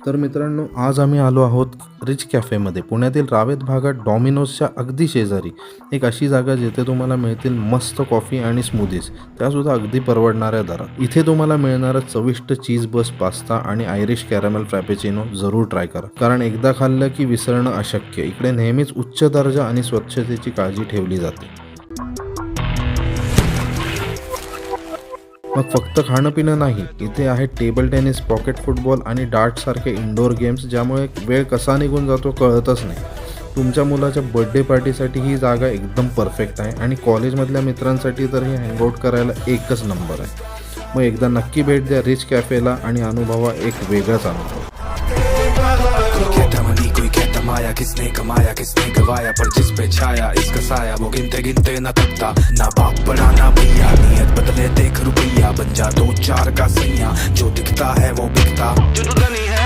तर मित्रांनो, आज आम्ही आलो आहोत रिच कॅफेमध्ये. पुण्यातील रावेत भागात डॉमिनोजच्या अगदी शेजारी एक अशी जागा जिथे तुम्हाला मिळतील मस्त कॉफी आणि स्मूदीज, त्यासुद्धा अगदी परवडणाऱ्या दरात. इथे तुम्हाला मिळणारा चविष्ट चीज बस पास्ता आणि आयरिश कॅरमेल फ्रॅपेचिनो जरूर ट्राय करा, कारण एकदा खाल्लं की विसरणं अशक्य. इकडे नेहमीच उच्च दर्जा आणि स्वच्छतेची काळजी ठेवली जाते. मग फक्त खाणं पिणं नाही, इथे आहे टेबल टेनिस, पॉकेट फुटबॉल आणि डार्ट सारखे इंडोर गेम्स, ज्यामुळे वेळ कसा निघून जातो कळतच नाही. तुमच्या मुलाच्या बर्थडे पार्टीसाठी ही जागा एकदम परफेक्ट आहे आणि कॉलेजमधल्या मित्रांसाठी तर हे हँगआउट करायला एकच नंबर आहे. मग एकदा नक्की भेट द्या रिच कॅफेला आणि अनुभवा एक वेगळाच अनुभव. माया किसने कमाया किसने गवाया, पर जिस पे छाया इसका साया वो गिनते गिनते न थकता. ना बाप बड़ा ना भैया, नियत बदले देख रुपया, बन जा दो चार का सैया, जो दिखता है वो बिकता.